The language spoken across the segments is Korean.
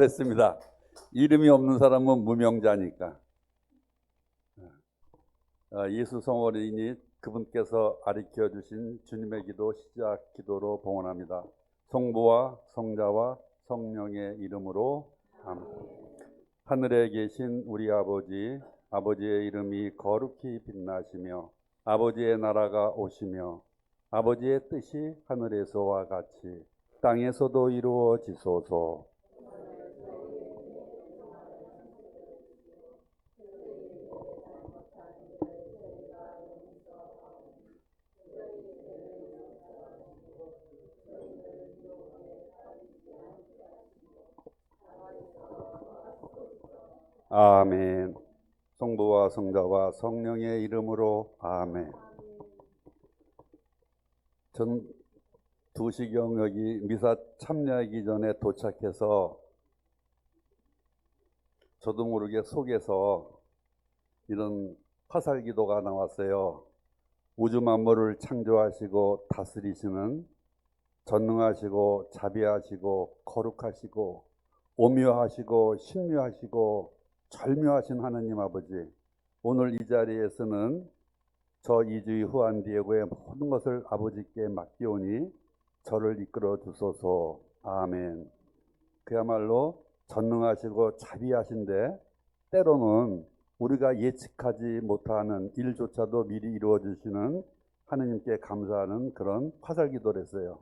그랬습니다. 이름이 없는 사람은 무명자니까. 예수 성어린이 그분께서 가르쳐 주신 주님의 기도 시작 기도로 봉헌합니다. 성부와 성자와 성령의 이름으로 아멘. 하늘에 계신 우리 아버지, 아버지의 이름이 거룩히 빛나시며 아버지의 나라가 오시며 아버지의 뜻이 하늘에서와 같이 땅에서도 이루어지소서. 아멘. 성부와 성자와 성령의 이름으로 아멘. 전 2시경 여기 미사 참여하기 전에 도착해서 저도 모르게 속에서 이런 화살 기도가 나왔어요. 우주 만물을 창조하시고 다스리시는 전능하시고 자비하시고 거룩하시고 오묘하시고 신묘하시고 절묘하신 하나님 아버지, 오늘 이 자리에서는 저 이주희 후안디에고의 모든 것을 아버지께 맡기오니 저를 이끌어 주소서. 아멘. 그야말로 전능하시고 자비하신데 때로는 우리가 예측하지 못하는 일조차도 미리 이루어 주시는 하나님께 감사하는 그런 화살 기도를 했어요.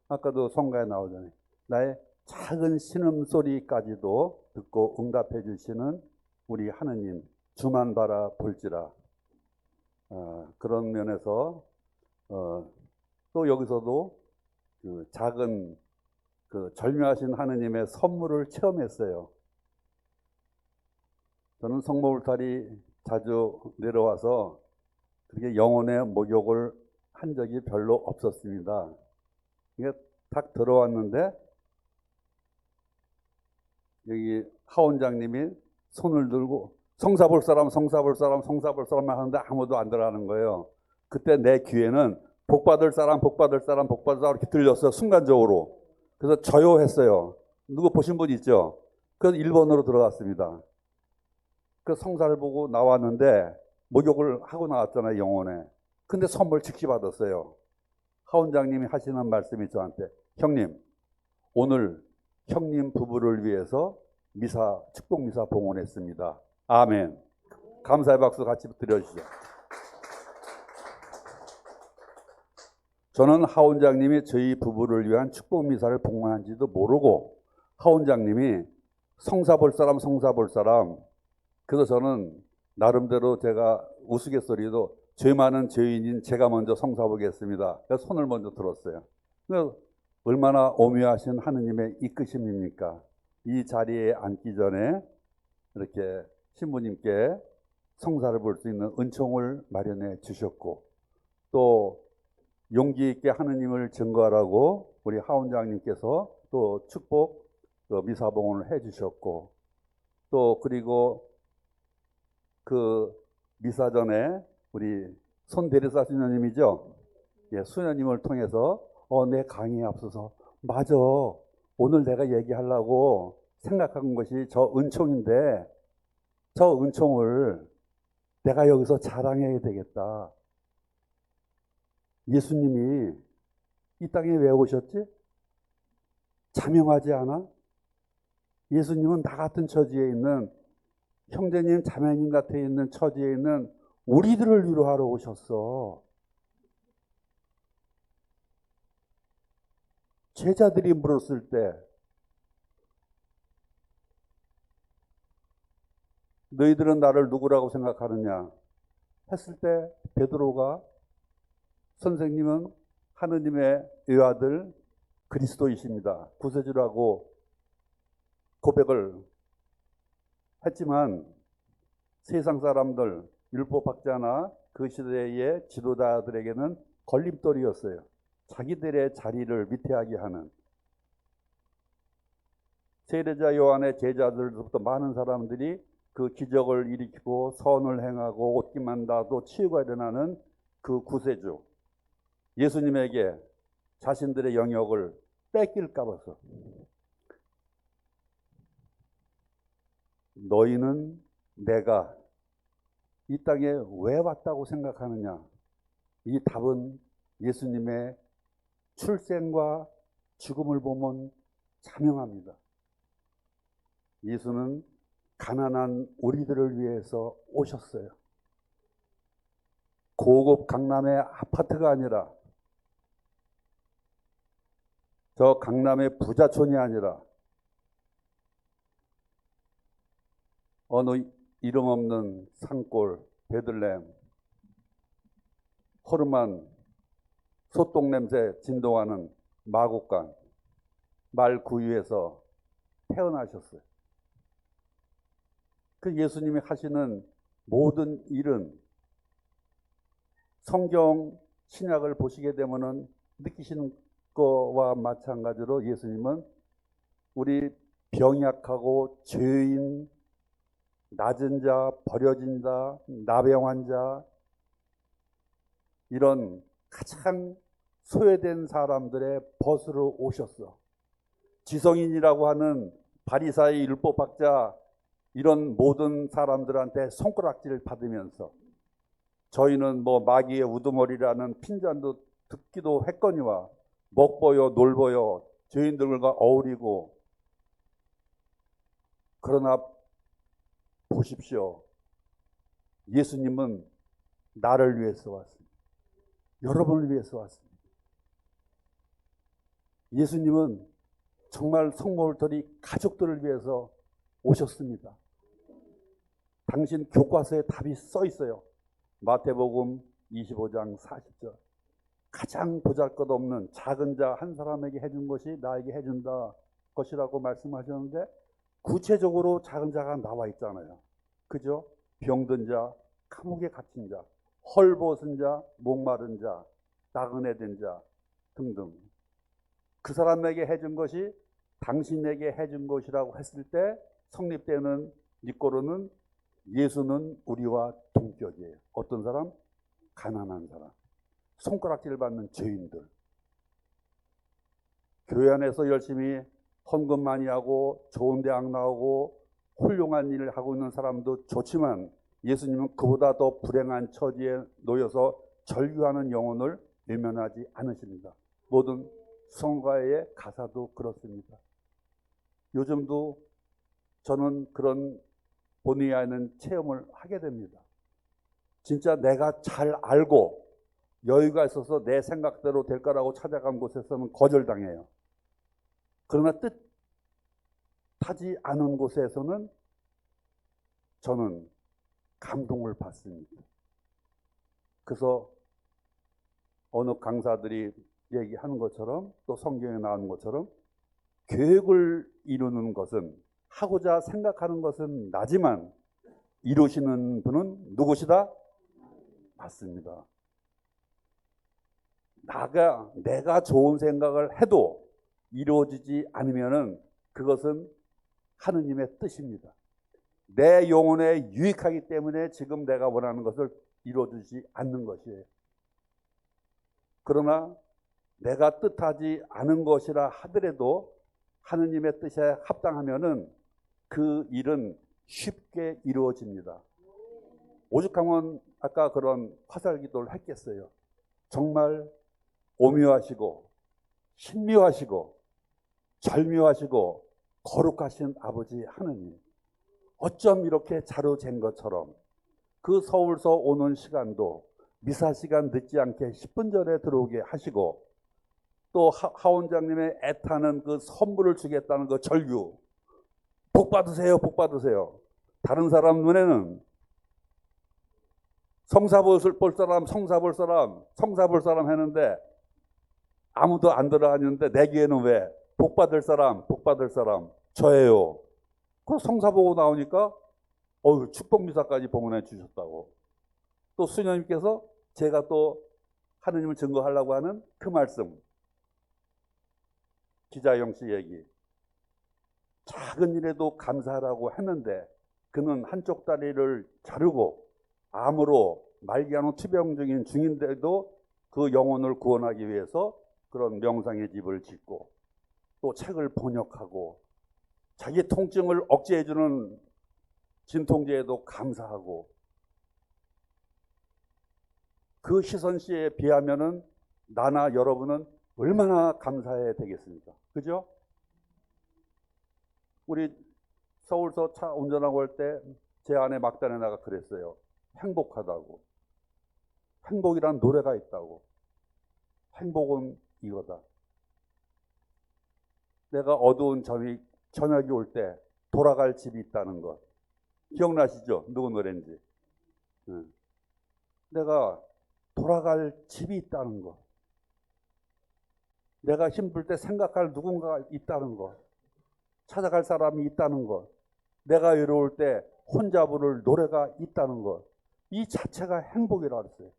아까도 성가에 나오잖아요. 나의 작은 신음소리까지도 듣고 응답해 주시는 우리 하느님, 주만 바라 볼지라. 그런 면에서 또 여기서도 그 작은 그 절묘하신 하느님의 선물을 체험했어요. 저는 성모울타리 자주 내려와서 그렇게 영혼의 목욕을 한 적이 별로 없었습니다. 이게 딱 들어왔는데 여기 하원장님이 손을 들고 성사 볼 사람 하는데 아무도 안 들어가는 거예요. 그때 내 귀에는 복 받을 사람 이렇게 들렸어요. 순간적으로. 그래서 저요 했어요. 누구 보신 분 있죠? 그래서 1번으로 들어갔습니다. 그 성사를 보고 나왔는데 목욕을 하고 나왔잖아요, 영혼에. 근데 선물 즉시 받았어요. 하원장님이 하시는 말씀이 저한테, 형님, 오늘 형님 부부를 위해서 미사, 축복 미사 봉헌했습니다. 아멘. 감사의 박수 같이 드려주시죠. 저는 하원장님이 저희 부부를 위한 축복 미사를 봉헌한지도 모르고 하원장님이 성사 볼 사람. 그래서 저는 나름대로 제가 우스갯소리도 죄 많은 죄인인 제가 먼저 성사 보겠습니다. 그래서 손을 먼저 들었어요. 얼마나 오묘하신 하느님의 이끄심입니까? 이 자리에 앉기 전에 이렇게 신부님께 성사를 볼 수 있는 은총을 마련해 주셨고, 또 용기 있게 하느님을 증거하라고 우리 하원장님께서 또 축복 미사봉헌을 해 주셨고, 또 그리고 그 미사 전에 우리 손대리사 수녀님이죠? 예, 수녀님을 통해서 내 강의에 앞서서 맞아, 오늘 내가 얘기하려고 생각한 것이 저 은총인데 저 은총을 내가 여기서 자랑해야 되겠다. 예수님이 이 땅에 왜 오셨지? 자명하지 않아? 예수님은 나 같은 처지에 있는 형제님, 자매님 같아 있는 처지에 있는 우리들을 위로하러 오셨어. 제자들이 물었을 때 너희들은 나를 누구라고 생각하느냐 했을 때 베드로가 선생님은 하느님의 외아들 그리스도이십니다. 구세주라고 고백을 했지만 세상 사람들, 율법학자나 그 시대의 지도자들에게는 걸림돌이었어요. 자기들의 자리를 위태하게 하는. 세례자 요한의 제자들로부터 많은 사람들이 그 기적을 일으키고 선을 행하고 옷깃만 닿아도 치유가 일어나는 그 구세주 예수님에게 자신들의 영역을 뺏길까 봐서 너희는 내가 이 땅에 왜 왔다고 생각하느냐? 이 답은 예수님의 출생과 죽음을 보면 자명합니다. 예수는 가난한 우리들을 위해서 오셨어요. 고급 강남의 아파트가 아니라, 저 강남의 부자촌이 아니라 어느 이름 없는 산골 베들레헴, 허름한 소똥 냄새 진동하는 마곡간 말 구유에서 태어나셨어요. 그 예수님이 하시는 모든 일은 성경 신약을 보시게 되면은 느끼시는 거와 마찬가지로 예수님은 우리 병약하고 죄인, 낮은 자, 버려진 자, 나병 환자, 이런 가장 소외된 사람들의 벗으로 오셨어. 지성인이라고 하는 바리사의 율법학자, 이런 모든 사람들한테 손가락질을 받으면서 저희는 뭐 마귀의 우두머리라는 핀잔도 듣기도 했거니와 먹보여 놀보여 죄인들과 어울리고, 그러나 보십시오. 예수님은 나를 위해서 왔습니다. 여러분을 위해서 왔습니다. 예수님은 정말 성모들이 가족들을 위해서 오셨습니다. 당신 교과서에 답이 써 있어요. 마태복음 25장 40절. 가장 보잘것없는 작은 자 한 사람에게 해준 것이 나에게 해준다 것이라고 말씀하셨는데, 구체적으로 작은 자가 나와 있잖아요. 그죠? 병든 자, 감옥에 갇힌 자, 헐벗은 자, 목마른 자, 나그네 된 자 등등. 그 사람에게 해준 것이 당신에게 해준 것이라고 했을 때 성립되는 니꼬로는 예수는 우리와 동격이에요. 어떤 사람? 가난한 사람, 손가락질 받는 죄인들. 교회 안에서 열심히 헌금 많이 하고 좋은 대학 나오고 훌륭한 일을 하고 있는 사람도 좋지만 예수님은 그보다 더 불행한 처지에 놓여서 절규하는 영혼을 외면하지 않으십니다. 모든 성가의 가사도 그렇습니다. 요즘도 저는 그런 본의 아닌 체험을 하게 됩니다. 진짜 내가 잘 알고 여유가 있어서 내 생각대로 될 거라고 찾아간 곳에서는 거절당해요. 그러나 뜻하지 않은 곳에서는 저는 감동을 받습니다. 그래서 어느 강사들이 얘기하는 것처럼, 또 성경에 나오는 것처럼, 계획을 이루는 것은, 하고자 생각하는 것은 나지만 이루시는 분은 누구시다? 맞습니다. 내가 좋은 생각을 해도 이루어지지 않으면은 그것은 하느님의 뜻입니다. 내 영혼에 유익하기 때문에 지금 내가 원하는 것을 이루어주지 않는 것이에요. 그러나 내가 뜻하지 않은 것이라 하더라도 하느님의 뜻에 합당하면은 그 일은 쉽게 이루어집니다. 오죽하면 아까 그런 화살 기도를 했겠어요. 정말 오묘하시고 신묘하시고 절묘하시고 거룩하신 아버지 하느님, 어쩜 이렇게 자루잰 것처럼 그 서울서 오는 시간도 미사 시간 늦지 않게 10분 전에 들어오게 하시고, 또 하원장님의 애타는 그 선물을 주겠다는 그 절규, 복 받으세요, 복 받으세요. 다른 사람 눈에는 성사 볼 사람, 성사 볼 사람, 성사 볼 사람 했는데 아무도 안 들어가는데 내 귀에는 왜 복 받을 사람, 복 받을 사람 저예요. 그 성사 보고 나오니까 축복 미사까지 봉헌해 주셨다고. 또 수녀님께서 제가 또 하느님을 증거하려고 하는 그 말씀, 기자영 씨 얘기, 작은 일에도 감사하라고 했는데 그는 한쪽 다리를 자르고 암으로 말기암 투병 중인 중인데도 그 영혼을 구원하기 위해서 그런 명상의 집을 짓고, 또 책을 번역하고 자기 통증을 억제해주는 진통제에도 감사하고, 그 희선씨에 비하면은 나나 여러분은 얼마나 감사해야 되겠습니까? 그죠? 우리 서울서 차 운전하고 할 때 제 아내 막달레나가 그랬어요. 행복하다고. 행복이란 노래가 있다고. 행복은 이거다. 내가 어두운 저녁이 올 때 돌아갈 집이 있다는 것. 기억나시죠? 누구 노래인지. 내가 돌아갈 집이 있다는 것. 내가 힘들 때 생각할 누군가가 있다는 것. 찾아갈 사람이 있다는 것. 내가 외로울 때 혼자 부를 노래가 있다는 것. 이 자체가 행복이라고 했어요.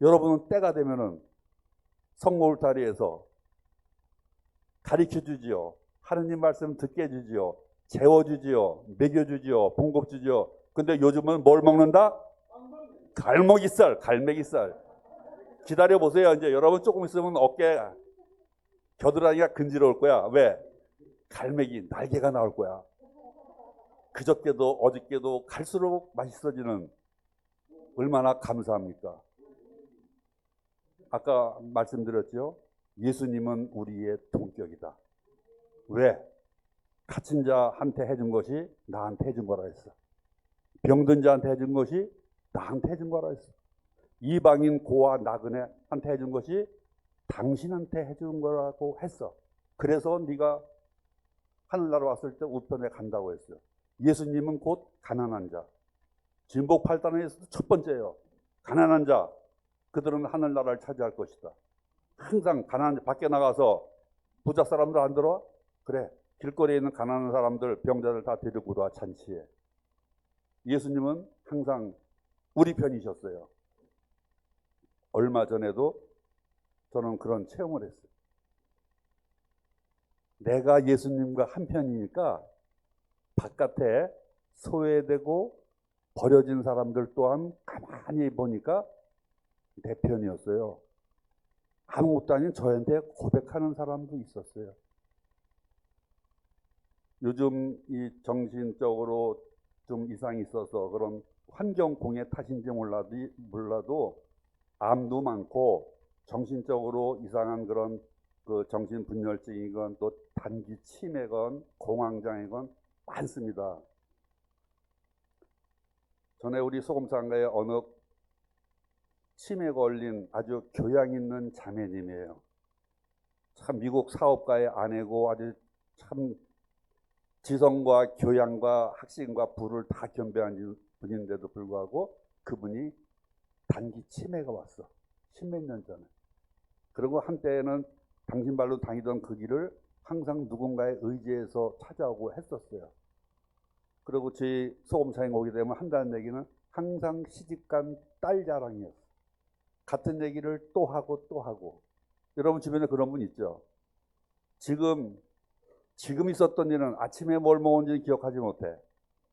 여러분은 때가 되면은 성모 울타리에서 가르쳐 주지요. 하느님 말씀 듣게 해주지요. 재워주지요. 먹여주지요. 봉급주지요. 근데 요즘은 뭘 먹는다? 갈매기살, 갈매기살. 기다려보세요. 이제 여러분 조금 있으면 어깨 겨드랑이가 근지러울 거야. 왜? 갈매기 날개가 나올 거야. 그저께도 어저께도 갈수록 맛있어지는, 얼마나 감사합니까? 아까 말씀드렸죠. 예수님은 우리의 동격이다. 왜? 갇힌 자한테 해준 것이 나한테 해준 거라 했어. 병든 자한테 해준 것이 나한테 해준 거라 했어. 이방인 고아 나그네한테 해준 것이 당신한테 해준 거라고 했어. 그래서 네가 하늘나라 왔을 때 우편에 간다고 했어요. 예수님은 곧 가난한 자. 진복 8단에서도 첫 번째예요. 가난한 자. 그들은 하늘나라를 차지할 것이다. 항상 가난한 자. 밖에 나가서 부자 사람들 안 들어와? 그래. 길거리에 있는 가난한 사람들, 병자들 다 데리고 들어와 잔치에. 예수님은 항상 우리 편이셨어요. 얼마 전에도 저는 그런 체험을 했어요. 내가 예수님과 한편이니까 바깥에 소외되고 버려진 사람들 또한 가만히 보니까 내 편이었어요. 아무것도 아닌 저한테 고백하는 사람도 있었어요. 요즘 이 정신적으로 좀 이상이 있어서 그런 환경공해 탓인지 몰라도 암도 많고 정신적으로 이상한 그런 그 정신분열증이건 또 단기 치매건 공황장애건 많습니다. 전에 우리 소금상가에 어느 치매 걸린 아주 교양 있는 자매님이에요. 참 미국 사업가의 아내고 아주 참 지성과 교양과 학식과 부를 다 겸비한 분인데도 불구하고 그분이 단기 치매가 왔어. 십몇 년 전에. 그리고 한때는 당신 발로 다니던 그 길을 항상 누군가의 의지에서 찾아오고 했었어요. 그리고 저희 소금사에 오게 되면 한다는 얘기는 항상 시집간 딸 자랑이었어요. 같은 얘기를 또 하고 또 하고. 여러분 주변에 그런 분 있죠? 지금 있었던 일은 아침에 뭘 먹었는지 기억하지 못해.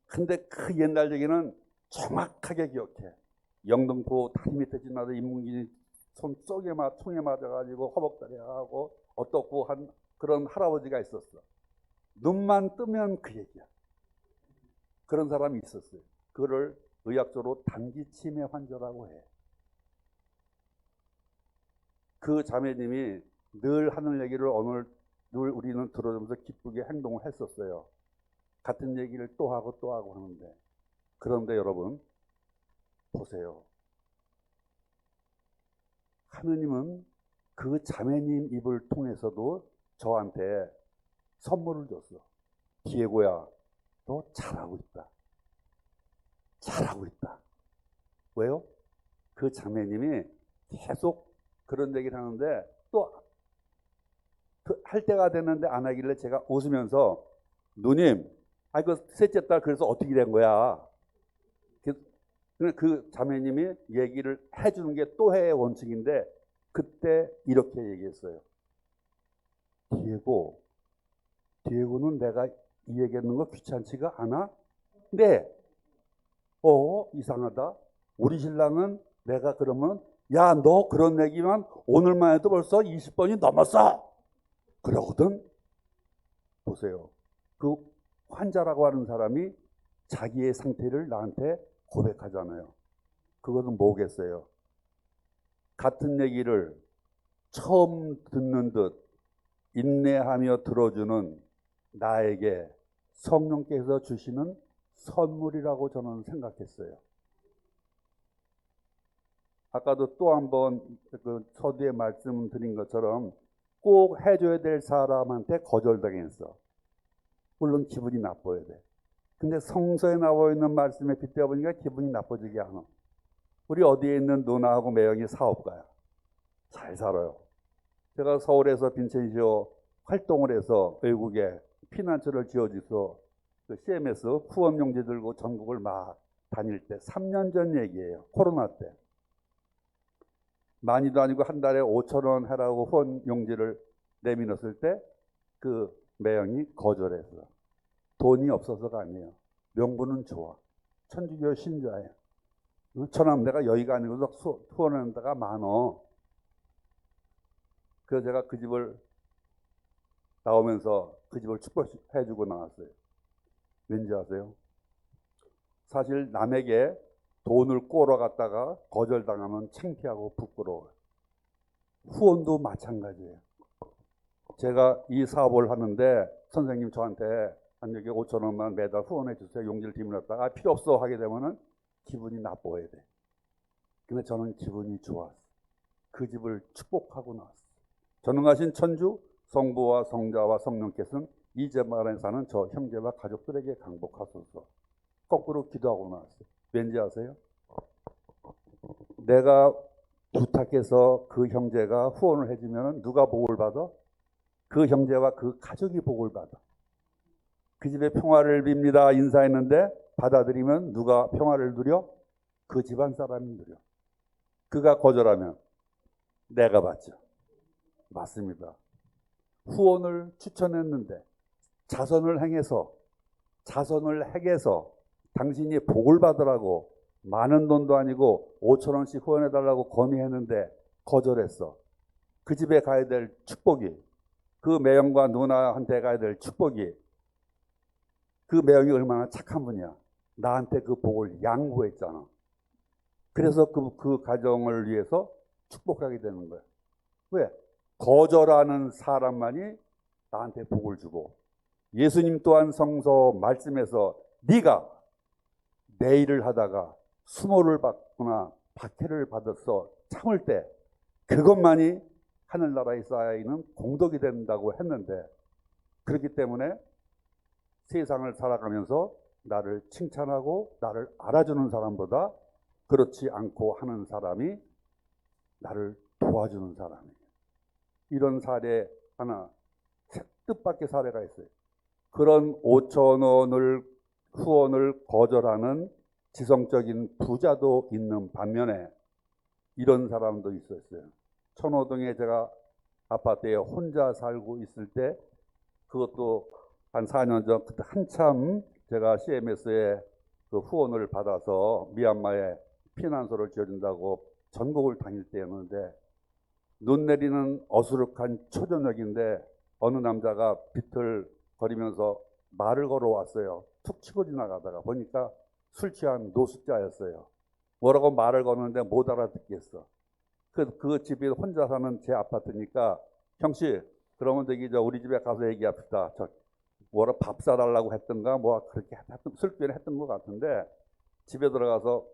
근데 그 옛날 얘기는 정확하게 기억해. 영등포 다리 밑에 지나서 인문gin이 손 총에 맞아가지고 허벅다리하고 어떻고 한 그런 할아버지가 있었어. 눈만 뜨면 그 얘기야. 그런 사람이 있었어요. 그거를 의학적으로 단기 치매 환자라고 해. 그 자매님이 늘 하는 얘기를 늘 우리는 들어주면서 기쁘게 행동을 했었어요. 같은 얘기를 또 하고 또 하고 하는데. 그런데 여러분 보세요. 하느님은 그 자매님 입을 통해서도 저한테 선물을 줬어. 디에고야, 너 잘하고 있다. 잘하고 있다. 왜요? 그 자매님이 계속 그런 얘기를 하는데 또 할 때가 됐는데 안 하길래 제가 웃으면서 누님, 그 셋째 딸 그래서 어떻게 된 거야? 그 자매님이 얘기를 해주는 게 또 해의 원칙인데 그때 이렇게 얘기했어요. 디에고는 내가 이 얘기하는 거 귀찮지가 않아? 네. 이상하다. 우리 신랑은 내가 그러면 야, 너 그런 얘기만 오늘만 해도 벌써 20번이 넘었어. 그러거든. 보세요. 그 환자라고 하는 사람이 자기의 상태를 나한테 고백하잖아요. 그것은 뭐겠어요? 같은 얘기를 처음 듣는 듯 인내하며 들어주는 나에게 성령께서 주시는 선물이라고 저는 생각했어요. 아까도 또 한 번 그 서두에 말씀드린 것처럼 꼭 해줘야 될 사람한테 거절당했어. 물론 기분이 나빠야 돼. 근데 성서에 나와 있는 말씀에 빗대어 보니까 기분이 나빠지게 않아. 우리 어디에 있는 누나하고 매형이 사업가야. 잘 살아요. 제가 서울에서 빈센시오 활동을 해서 외국에 피난처를 지어줘서 그 CMS 후원용지 들고 전국을 막 다닐 때 3년 전 얘기예요. 코로나 때. 많이도 아니고 한 달에 5천 원 해라고 후원용지를 내밀었을 때 그 매형이 거절했어. 돈이 없어서가 아니에요. 명분은 좋아. 천주교 신자예요. 처럼 내가 여기가 아니고 후원하는 데가 많어. 그래서 제가 그 집을 나오면서 그 집을 축복해주고 나왔어요. 왠지 아세요? 사실 남에게 돈을 꼬러 갔다가 거절당하면 창피하고 부끄러워요. 후원도 마찬가지예요. 제가 이 사업을 하는데 선생님 저한테 한 여기 5천 원만 매달 후원해 주세요. 용지를 뒤밀었다가 필요 없어 하게 되면은 기분이 나빠야 돼. 근데 저는 기분이 좋았어. 그 집을 축복하고 나왔어. 전능하신 천주 성부와 성자와 성령께서는 이 집 안에 사는 저 형제와 가족들에게 강복하소서. 거꾸로 기도하고 나왔어요. 왠지 아세요? 내가 부탁해서 그 형제가 후원을 해주면 누가 복을 받아? 그 형제와 그 가족이 복을 받아. 그 집에 평화를 빕니다 인사했는데 받아들이면 누가 평화를 누려? 그 집안 사람이 누려. 그가 거절하면 내가 받죠. 맞습니다. 후원을 추천했는데 자선을 행해서 당신이 복을 받으라고 많은 돈도 아니고 5천 원씩 후원해달라고 건의했는데 거절했어. 그 집에 가야 될 축복이, 그 매형과 누나한테 가야 될 축복이, 그 매형이 얼마나 착한 분이야. 나한테 그 복을 양보했잖아. 그래서 그 가정을 위해서 축복하게 되는 거야. 왜? 거절하는 사람만이 나한테 복을 주고, 예수님 또한 성서 말씀에서 네가 내 일을 하다가 수모를 받거나 박해를 받아서 참을 때 그것만이 하늘나라에 쌓여있는 공덕이 된다고 했는데, 그렇기 때문에 세상을 살아가면서 나를 칭찬하고 나를 알아주는 사람보다 그렇지 않고 하는 사람이 나를 도와주는 사람이에요. 이런 사례 하나, 뜻밖의 사례가 있어요. 그런 5천 원을 후원을 거절하는 지성적인 부자도 있는 반면에 이런 사람도 있었어요. 천호동에 제가 아파트에 혼자 살고 있을 때, 그것도 한 4년 전, 그때 한참 제가 CMS에 그 후원을 받아서 미얀마에 피난소를 지어준다고 전국을 다닐 때였는데, 눈 내리는 어수룩한 초저녁인데 어느 남자가 비틀거리면서 말을 걸어왔어요. 툭 치고 지나가다가 보니까 술 취한 노숙자였어요. 뭐라고 말을 거는데 못 알아듣겠어. 그 집이 혼자 사는 제 아파트니까, 형씨, 그러면 우리 집에 가서 얘기합시다. 뭐라 밥 사달라고 했던가, 뭐 그렇게 술기를 했던 것 같은데, 집에 들어가서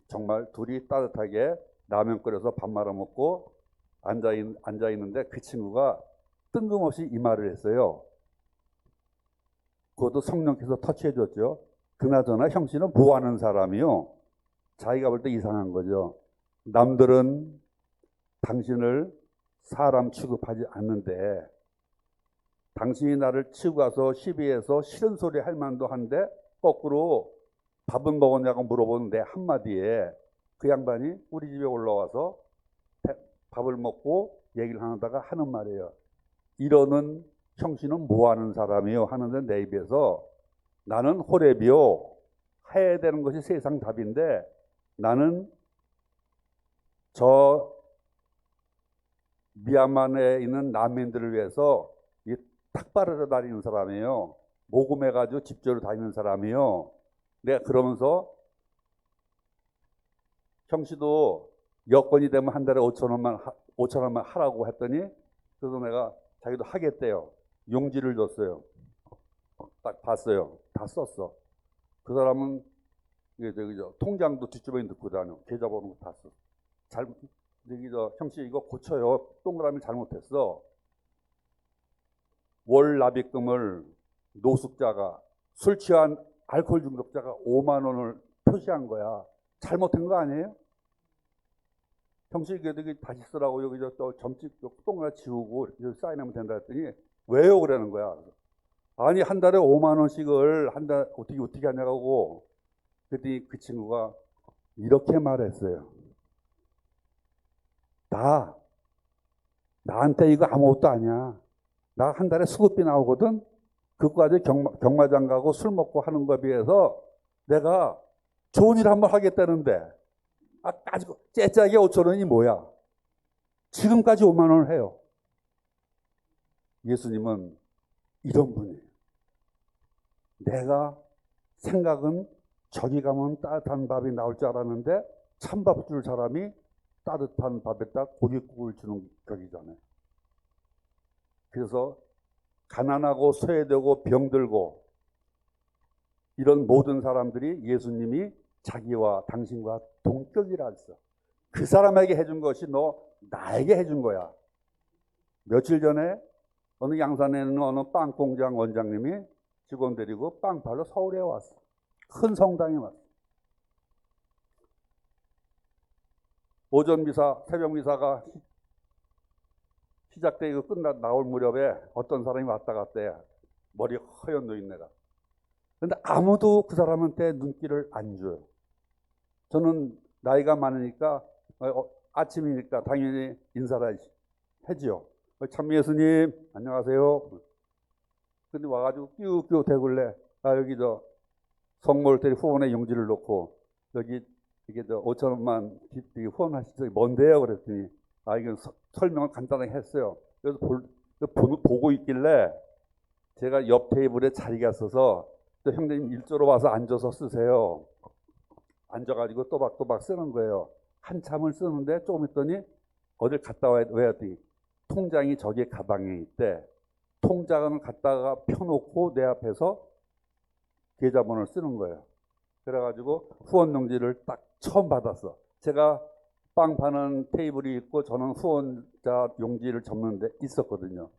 정말 둘이 따뜻하게 라면 끓여서 밥 말아 먹고 앉아 있는데 그 친구가 뜬금없이 이 말을 했어요. 그것도 성령께서 터치해 줬죠. 그나저나 형씨는 뭐 하는 사람이요? 자기가 볼 때 이상한 거죠. 남들은 당신을 사람 취급하지 않는데 당신이 나를 치고 가서 시비해서 싫은 소리 할 만도 한데 거꾸로 밥은 먹었냐고 물어보는 내 한마디에 그 양반이 우리 집에 올라와서 밥을 먹고 얘기를 하다가 하는 말이에요. 이러는 형씨는 뭐 하는 사람이요? 하는데 내 입에서 나는 호랩이요. 해야 되는 것이 세상 답인데 나는 저 미얀마에 있는 난민들을 위해서 이 탁발을 다니는 사람이에요. 모금해가지고 집조를 다니는 사람이요. 내가 그러면서 형씨도 여건이 되면 한 달에 5천 원만 하라고 했더니, 그래서 내가 자기도 하겠대요. 용지를 줬어요. 딱 봤어요. 다 썼어. 그 사람은 이게 통장도 뒷주머니 넣고 다녀. 계좌번호 다 써. 형씨 이거 고쳐요. 동그라미 잘못했어. 월 납입금을 노숙자가, 술 취한 알코올 중독자가 5만 원을 표시한 거야. 잘못한 거 아니에요? 형씨 이게 다시 쓰라고 여기 점찍 동그라미 지우고 사인하면 된다 했더니 왜요? 그러는 거야. 아니 한 달에 5만 원씩을 한 달 어떻게 하냐고. 그랬더니 그 친구가 이렇게 말했어요. 나한테 이거 아무것도 아니야. 나 한 달에 수급비 나오거든. 그거까지 경마장 가고 술 먹고 하는 거에 비해서 내가 좋은 일 한번 하겠다는데 아주 째짜게 5천 원이 뭐야. 지금까지 5만 원을 해요. 예수님은 이런 분이에요. 내가 생각은 저기 가면 따뜻한 밥이 나올 줄 알았는데 찬밥 줄 사람이 따뜻한 밥에다 고깃국을 주는 격이잖아요. 그래서 가난하고 소외되고 병들고 이런 모든 사람들이 예수님이 자기와 당신과 동격이라 했어. 그 사람에게 해준 것이 나에게 해준 거야. 며칠 전에 어느 양산에 있는 어느 빵 공장 원장님이 직원 데리고 빵 팔러 서울에 왔어. 큰 성당에 왔어. 오전 미사, 새벽 미사가 시작되고 나올 무렵에 어떤 사람이 왔다 갔대. 머리 허연 노인네가. 그런데 아무도 그 사람한테 눈길을 안 줘요. 저는 나이가 많으니까 아침이니까 당연히 인사를 해지요. 참미 예수님 안녕하세요. 근데 와가지고 끼우끼우 대굴래. 여기 성모를 후원의 용지를 놓고 여기 이게 5천 원만 후원하시죠. 뭔데요? 그랬더니 이건 설명을 간단하게 했어요. 그래서 보고 있길래 제가 옆 테이블에 자리가 있어서 형님 일조로 와서 앉아서 쓰세요. 앉아가지고 또박또박 쓰는 거예요. 한참을 쓰는데 조금 있더니 어딜 갔다 와야 했더니 통장이 저기 가방에 있대. 통장을 갖다가 펴놓고 내 앞에서 계좌번호를 쓰는 거예요. 그래가지고 후원 용지를 딱 처음 받았어. 제가 빵 파는 테이블이 있고 저는 후원자 용지를 접는 데 있었거든요.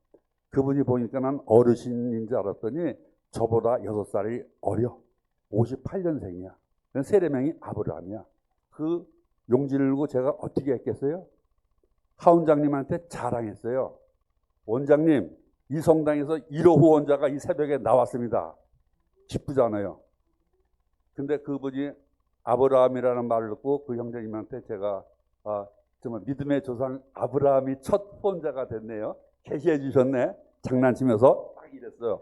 그분이 보니까 난 어르신인 줄 알았더니 저보다 6살이 어려. 58년생이야. 세례명이 아브라함이야. 그 용지를 들고 제가 어떻게 했겠어요? 하원장님한테 자랑했어요. 원장님, 이 성당에서 1호 후원자가 이 새벽에 나왔습니다. 기쁘잖아요. 근데 그분이 아브라함이라는 말을 듣고 그 형제님한테 제가 정말 믿음의 조상 아브라함이 첫 후원자가 됐네요. 계시해 주셨네. 장난치면서 딱 이랬어요.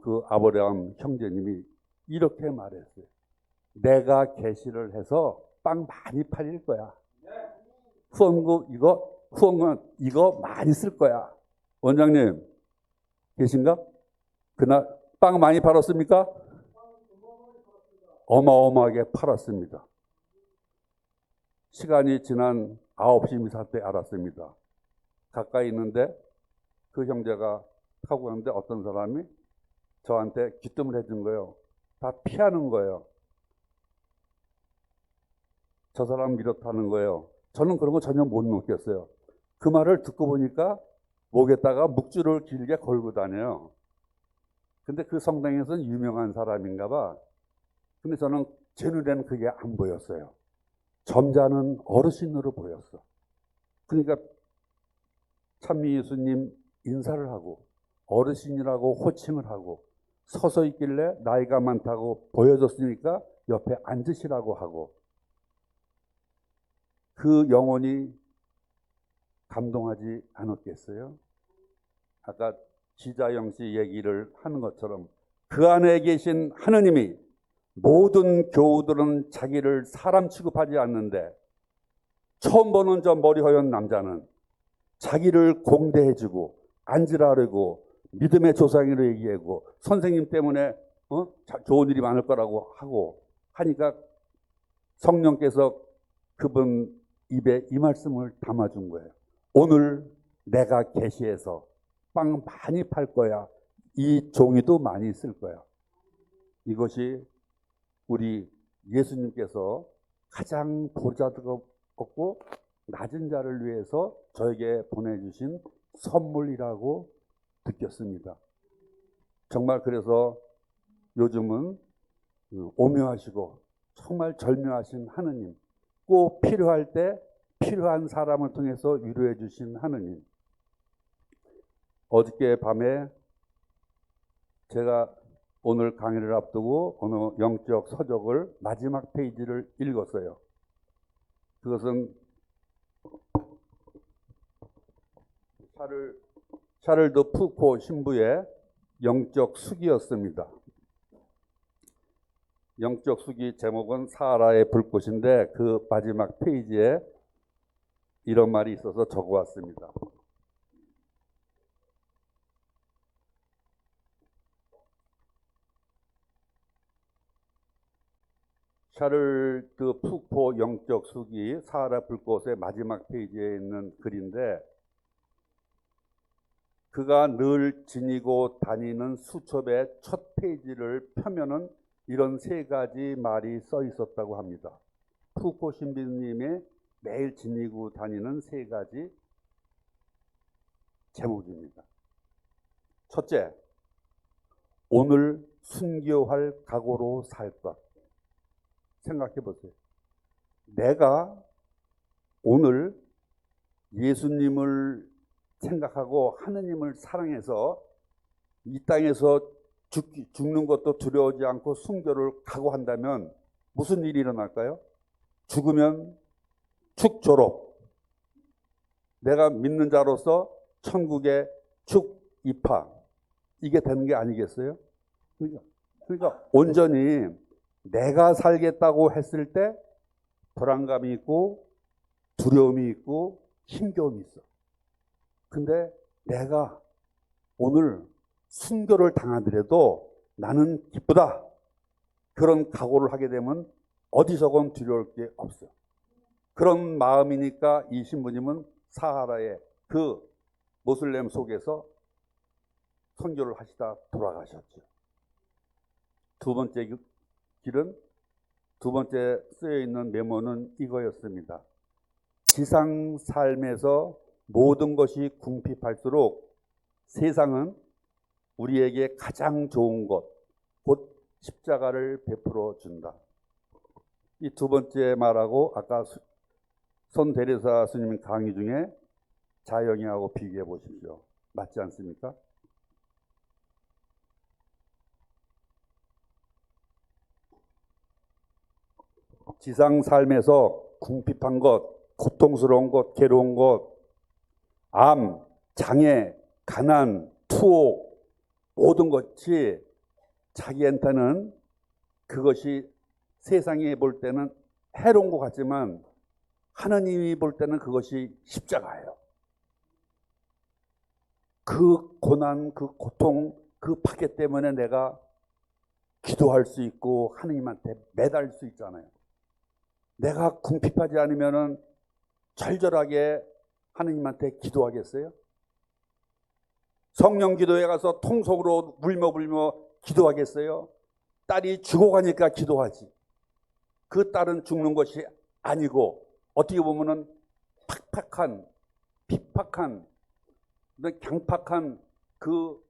그 아브라함 형제님이 이렇게 말했어요. 내가 계시를 해서 빵 많이 팔릴 거야. 후원금 이거 많이 쓸 거야. 원장님 계신가? 그날 빵 많이 팔았습니까? 어마어마하게 팔았습니다. 시간이 지난 9시 미사 때 알았습니다. 가까이 있는데 그 형제가 타고 가는데 어떤 사람이 저한테 귀뜸을 해준 거예요. 다 피하는 거예요. 저 사람 이렇다는 거예요. 저는 그런 거 전혀 못 느꼈어요. 그 말을 듣고 보니까 목에다가 묵주를 길게 걸고 다녀요. 근데 그 성당에서는 유명한 사람인가 봐. 근데 저는 제 눈에는 그게 안 보였어요. 점잖은 어르신으로 보였어. 그러니까 참미 예수님 인사를 하고 어르신이라고 호칭을 하고 서서 있길래 나이가 많다고 보여줬으니까 옆에 앉으시라고 하고 그 영혼이 감동하지 않았겠어요? 아까 지자영 씨 얘기를 하는 것처럼 그 안에 계신 하느님이 모든 교우들은 자기를 사람 취급하지 않는데 처음 보는 저 머리 허연 남자는 자기를 공대해주고 앉으라고 믿음의 조상이라고 얘기하고 선생님 때문에 좋은 일이 많을 거라고 하고 하니까 성령께서 그분 입에 이 말씀을 담아준 거예요. 오늘 내가 계시해서 빵 많이 팔 거야. 이 종이도 많이 쓸 거야. 이것이 우리 예수님께서 가장 보잘것없고 낮은 자를 위해서 저에게 보내주신 선물이라고 느꼈습니다. 정말 그래서 요즘은 오묘하시고 정말 절묘하신 하느님, 꼭 필요할 때 필요한 사람을 통해서 위로해 주신 하느님. 어저께 밤에 제가 오늘 강의를 앞두고 어느 영적 서적을 마지막 페이지를 읽었어요. 그것은 샤를드 푸코 신부의 영적 수기였습니다. 영적 수기 제목은 사하라의 불꽃인데 그 마지막 페이지에 이런 말이 있어서 적어왔습니다. 샤를드 푸코 영적 수기 사하라 불꽃의 마지막 페이지에 있는 글인데, 그가 늘 지니고 다니는 수첩의 첫 페이지를 펴면은 이런 세 가지 말이 써 있었다고 합니다. 푸코 신비님의 매일 지니고 다니는 세 가지 제목입니다. 첫째, 오늘 순교할 각오로 살 것. 생각해 보세요. 내가 오늘 예수님을 생각하고 하느님을 사랑해서 이 땅에서 죽는 것도 두려워하지 않고 순교를 각오한다면 무슨 일이 일어날까요? 죽으면 축 졸업. 내가 믿는 자로서 천국의 축 입학. 이게 되는 게 아니겠어요? 그러니까 온전히 내가 살겠다고 했을 때 불안감이 있고 두려움이 있고 힘겨움이 있어. 근데 내가 오늘 순교를 당하더라도 나는 기쁘다. 그런 각오를 하게 되면 어디서건 두려울 게 없어. 그런 마음이니까 이 신부님은 사하라의 그 모슬렘 속에서 선교를 하시다 돌아가셨죠. 두 번째 길은, 두 번째 쓰여 있는 메모는 이거였습니다. 지상 삶에서 모든 것이 궁핍할수록 세상은 우리에게 가장 좋은 것, 곧 십자가를 베풀어 준다. 이 두 번째 말하고 아까 손 대리사 스님 강의 중에 자영이하고 비교해 보십시오. 맞지 않습니까? 지상 삶에서 궁핍한 것, 고통스러운 것, 괴로운 것, 암, 장애, 가난, 투옥, 모든 것이 자기한테는 그것이 세상이 볼 때는 해로운 것 같지만 하나님이 볼 때는 그것이 십자가예요. 그 고난, 그 고통, 그 파괴 때문에 내가 기도할 수 있고 하나님한테 매달 수 있잖아요. 내가 궁핍하지 않으면은 절절하게 하나님한테 기도하겠어요? 성령 기도에 가서 통속으로 울며 기도하겠어요? 딸이 죽어가니까 기도하지. 그 딸은 죽는 것이 아니고 어떻게 보면은 팍팍한, 핍팍한, 강팍한 그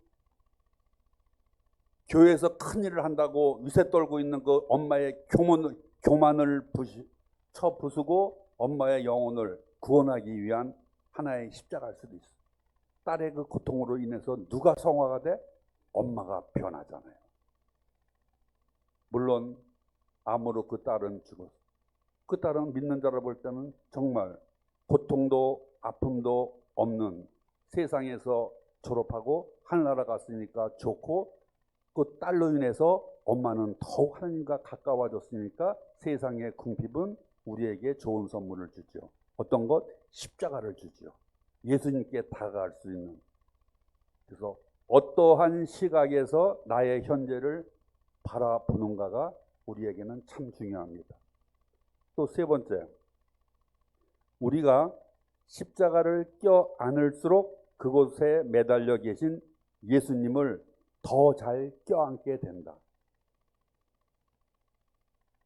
교회에서 큰 일을 한다고 위세 떨고 있는 그 엄마의 교만을 부수고 엄마의 영혼을 구원하기 위한 하나의 십자가일 수도 있어. 딸의 그 고통으로 인해서 누가 성화가 돼? 엄마가 변하잖아요. 물론 암으로 그 딸은 죽었어. 그 딸은 믿는 자로 볼 때는 정말 고통도 아픔도 없는 세상에서 졸업하고 하늘나라 갔으니까 좋고, 그 딸로 인해서 엄마는 더욱 하나님과 가까워졌으니까 세상의 궁핍은 우리에게 좋은 선물을 주죠. 어떤 것? 십자가를 주죠. 예수님께 다가갈 수 있는. 그래서 어떠한 시각에서 나의 현재를 바라보는가가 우리에게는 참 중요합니다. 또 세 번째, 우리가 십자가를 껴안을수록 그곳에 매달려 계신 예수님을 더 잘 껴안게 된다.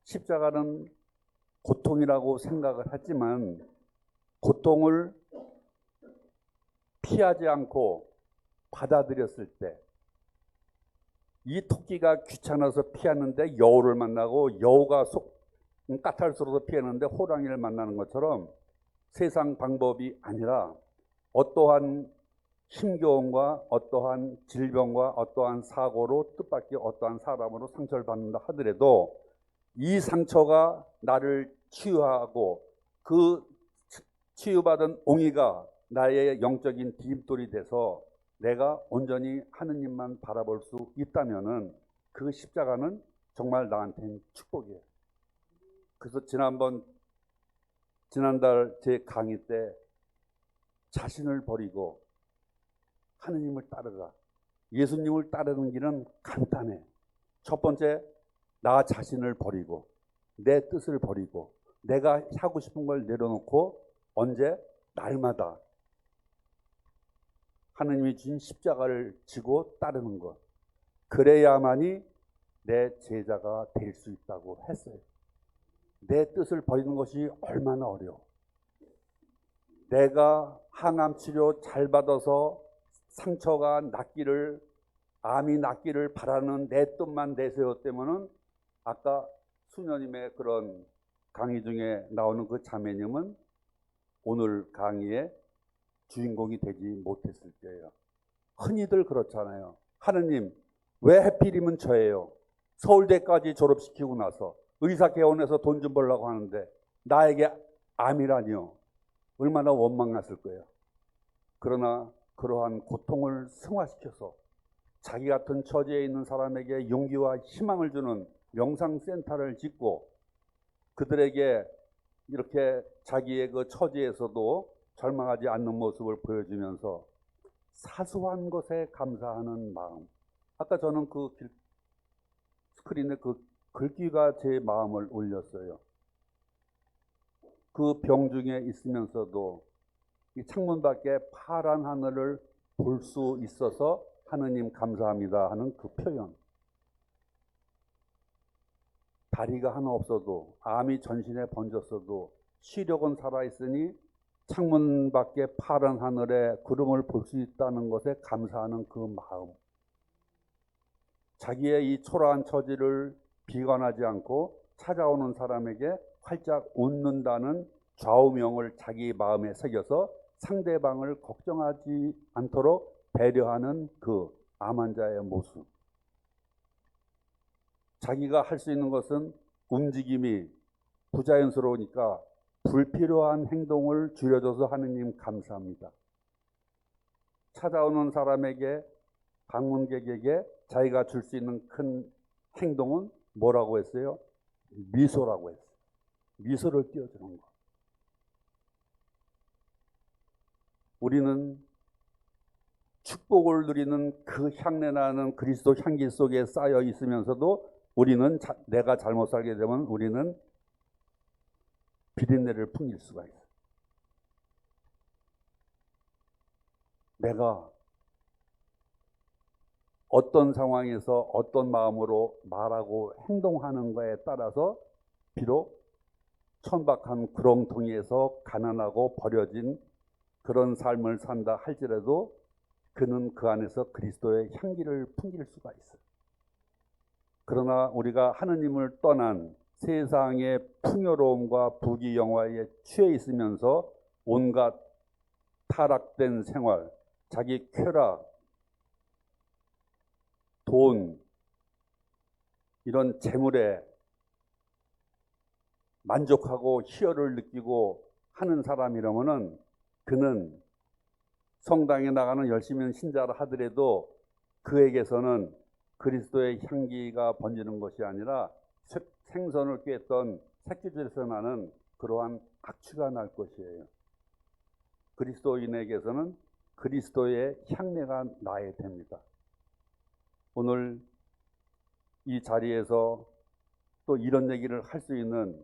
십자가는 고통이라고 생각을 하지만 고통을 피하지 않고 받아들였을 때, 이 토끼가 귀찮아서 피하는데 여우를 만나고 여우가 까탈스러워서 피하는데 호랑이를 만나는 것처럼 세상 방법이 아니라 어떠한 힘겨움과 어떠한 질병과 어떠한 사고로 뜻밖의 어떠한 사람으로 상처를 받는다 하더라도 이 상처가 나를 치유하고 그 치유받은 옹이가 나의 영적인 디딤돌이 돼서 내가 온전히 하느님만 바라볼 수 있다면은 그 십자가는 정말 나한테는 축복이에요. 그래서 지난달 제 강의 때 자신을 버리고 하느님을 따르라. 예수님을 따르는 길은 간단해. 첫 번째, 나 자신을 버리고 내 뜻을 버리고 내가 하고 싶은 걸 내려놓고 언제? 날마다 하느님이 주신 십자가를 지고 따르는 것. 그래야만이 내 제자가 될 수 있다고 했어요. 내 뜻을 버리는 것이 얼마나 어려워. 내가 항암 치료 잘 받아서 상처가 낫기를, 암이 낫기를 바라는 내 뜻만 내세웠다면은 아까 수녀님의 그런 강의 중에 나오는 그 자매님은 오늘 강의의 주인공이 되지 못했을 거예요. 흔히들 그렇잖아요. 하느님, 왜 하필이면 저예요? 서울대까지 졸업시키고 나서 의사개원해서 돈 좀 벌려고 하는데 나에게 암이라니요. 얼마나 원망했을 거예요. 그러나 그러한 고통을 승화시켜서 자기 같은 처지에 있는 사람에게 용기와 희망을 주는 명상센터를 짓고 그들에게 이렇게 자기의 그 처지에서도 절망하지 않는 모습을 보여주면서 사소한 것에 감사하는 마음. 아까 저는 그 스크린에 그 글귀가 제 마음을 울렸어요. 그 병중에 있으면서도 이 창문 밖에 파란 하늘을 볼 수 있어서 하느님 감사합니다 하는 그 표현. 다리가 하나 없어도 암이 전신에 번졌어도 시력은 살아있으니 창문 밖에 파란 하늘에 구름을 볼 수 있다는 것에 감사하는 그 마음. 자기의 이 초라한 처지를 비관하지 않고 찾아오는 사람에게 활짝 웃는다는 좌우명을 자기 마음에 새겨서 상대방을 걱정하지 않도록 배려하는 그 암 환자의 모습. 자기가 할 수 있는 것은 움직임이 부자연스러우니까 불필요한 행동을 줄여줘서 하느님 감사합니다. 찾아오는 사람에게, 방문객에게 자기가 줄 수 있는 큰 행동은 뭐라고 했어요? 미소라고 했어요. 미소를 띄워주는 것. 우리는 축복을 누리는 그 향내나는 그리스도 향기 속에 쌓여 있으면서도 우리는 내가 잘못 살게 되면 우리는 비린내를 풍길 수가 있어요. 내가 어떤 상황에서 어떤 마음으로 말하고 행동하는 거에 따라서 비록 천박한 구렁텅이에서 가난하고 버려진 그런 삶을 산다 할지라도 그는 그 안에서 그리스도의 향기를 풍길 수가 있어요. 그러나 우리가 하느님을 떠난 세상의 풍요로움과 부귀영화에 취해 있으면서 온갖 타락된 생활, 자기 쾌락, 돈, 이런 재물에 만족하고 희열을 느끼고 하는 사람이라면은 그는 성당에 나가는 열심히 신자를 하더라도 그에게서는 그리스도의 향기가 번지는 것이 아니라 생선을 꿰었던 새끼줄에서 나는 그러한 악취가 날 것이에요. 그리스도인에게서는 그리스도의 향내가 나야 됩니다. 오늘 이 자리에서 또 이런 얘기를 할 수 있는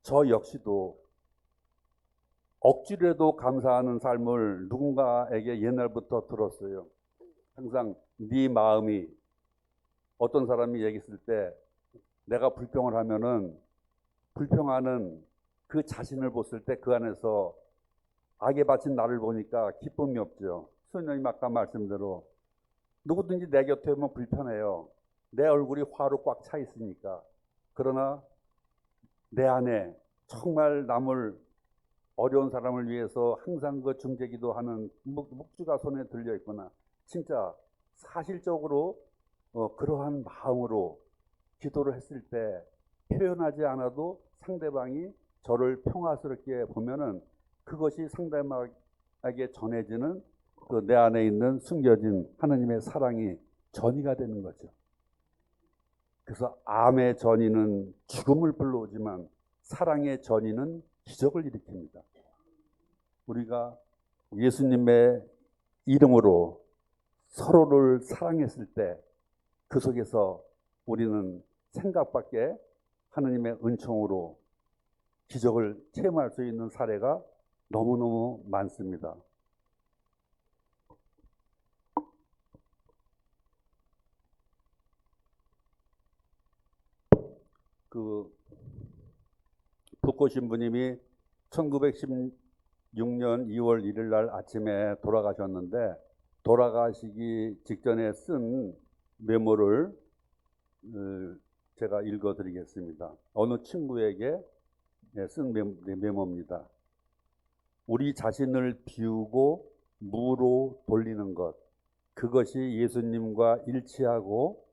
저 역시도 억지로라도 감사하는 삶을 누군가에게 옛날부터 들었어요. 항상 네 마음이, 어떤 사람이 얘기했을 때 내가 불평을 하면은 불평하는 그 자신을 봤을 때 그 안에서 악에 바친 나를 보니까 기쁨이 없죠. 수녀님 아까 말씀대로 누구든지 내 곁에 오면 불편해요. 내 얼굴이 화로 꽉 차 있으니까. 그러나 내 안에 정말 남을, 어려운 사람을 위해서 항상 그 중재기도 하는 묵주가 손에 들려 있거나 진짜 사실적으로 그러한 마음으로 기도를 했을 때 표현하지 않아도 상대방이 저를 평화스럽게 보면은 그것이 상대방에게 전해지는 그 내 안에 있는 숨겨진 하나님의 사랑이 전이가 되는 거죠. 그래서 암의 전이는 죽음을 불러오지만 사랑의 전이는 기적을 일으킵니다. 우리가 예수님의 이름으로 서로를 사랑했을 때 그 속에서 우리는 생각밖에 하나님의 은총으로 기적을 체험할 수 있는 사례가 너무너무 많습니다. 그 북고 신부님이 1916년 2월 1일 날 아침에 돌아가셨는데, 돌아가시기 직전에 쓴 메모를 제가 읽어드리겠습니다. 어느 친구에게 쓴 메모입니다. 우리 자신을 비우고 무로 돌리는 것, 그것이 예수님과 일치하고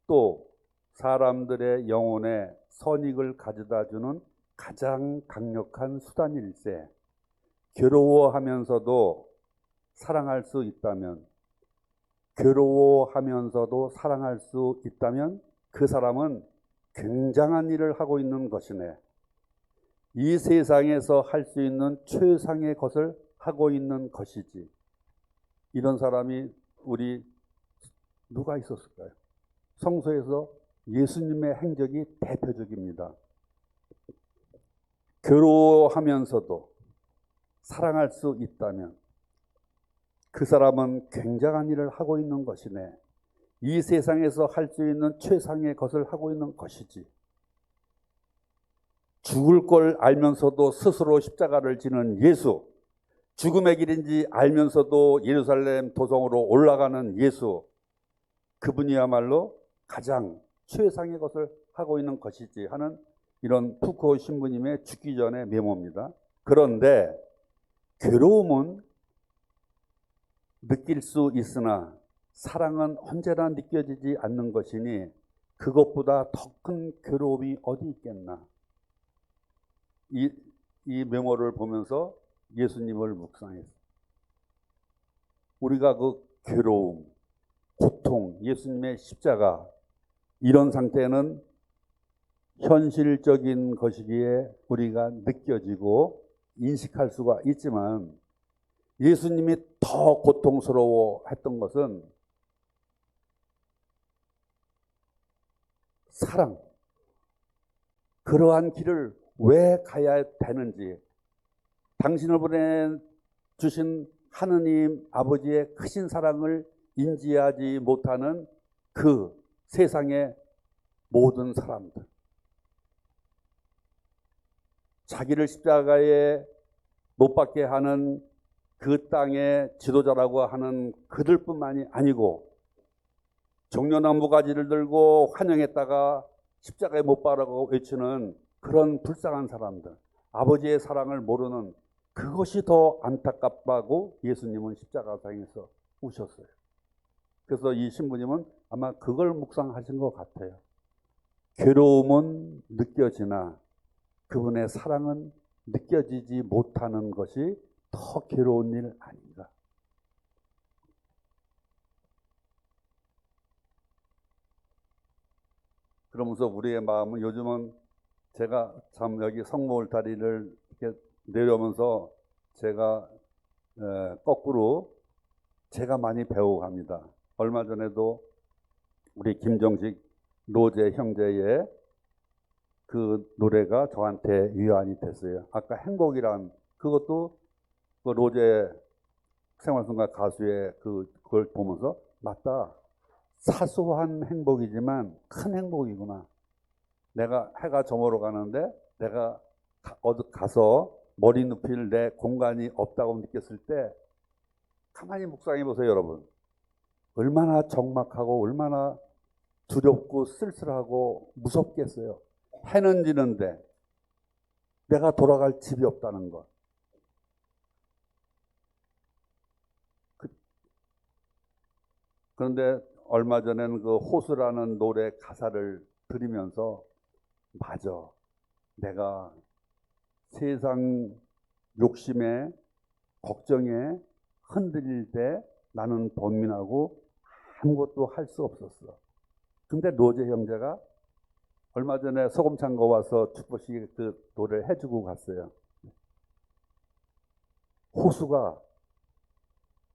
또 사람들의 영혼에 선익을 가져다 주는 가장 강력한 수단일세. 괴로워하면서도 사랑할 수 있다면, 괴로워하면서도 사랑할 수 있다면 그 사람은 굉장한 일을 하고 있는 것이네. 이 세상에서 할 수 있는 최상의 것을 하고 있는 것이지. 이런 사람이 우리 누가 있었을까요? 성서에서 예수님의 행적이 대표적입니다. 괴로워하면서도 사랑할 수 있다면 그 사람은 굉장한 일을 하고 있는 것이네. 이 세상에서 할 수 있는 최상의 것을 하고 있는 것이지. 죽을 걸 알면서도 스스로 십자가를 지는 예수, 죽음의 길인지 알면서도 예루살렘 도성으로 올라가는 예수, 그분이야말로 가장 최상의 것을 하고 있는 것이지 하는 이런 푸코 신부님의 죽기 전의 메모입니다. 그런데 괴로움은 느낄 수 있으나 사랑은 언제나 느껴지지 않는 것이니 그것보다 더 큰 괴로움이 어디 있겠나. 이 메모를 보면서 예수님을 묵상했어요. 우리가 그 괴로움, 고통, 예수님의 십자가, 이런 상태는 현실적인 것이기에 우리가 느껴지고 인식할 수가 있지만 예수님이 더 고통스러워했던 것은 사랑, 그러한 길을 왜 가야 되는지, 당신을 보내주신 하느님 아버지의 크신 사랑을 인지하지 못하는 그 세상의 모든 사람들, 자기를 십자가에 못 박게 하는 그 땅의 지도자라고 하는 그들뿐만이 아니고 종려나무 가지를 들고 환영했다가 십자가에 못 박으라고 외치는 그런 불쌍한 사람들, 아버지의 사랑을 모르는, 그것이 더 안타깝다고 예수님은 십자가상에서 우셨어요. 그래서 이 신부님은 아마 그걸 묵상하신 것 같아요. 괴로움은 느껴지나 그분의 사랑은 느껴지지 못하는 것이 더 괴로운 일 아닌가. 그러면서 우리의 마음은, 요즘은 제가 참 여기 성모 울타리를 이렇게 내려오면서 제가 거꾸로 제가 많이 배워갑니다. 얼마 전에도 우리 김정식 로제 형제의 그 노래가 저한테 위안이 됐어요. 아까 행복이란 그것도 그 로제 생활순간 가수의 그걸 보면서 맞다. 사소한 행복이지만 큰 행복이구나. 내가 해가 저물어 가는데 내가 어디 가서 머리 눕힐 내 공간이 없다고 느꼈을 때 가만히 묵상해 보세요, 여러분. 얼마나 적막하고 얼마나 두렵고 쓸쓸하고 무섭겠어요. 해는 지는데 내가 돌아갈 집이 없다는 것. 그런데 얼마 전에는 그 호수라는 노래 가사를 들으면서 맞아. 내가 세상 욕심에 걱정에 흔들릴 때 나는 번민하고 아무것도 할 수 없었어. 근데 로제 형제가 얼마 전에 소금창고 와서 축복식 그 노래를 해주고 갔어요. 호수가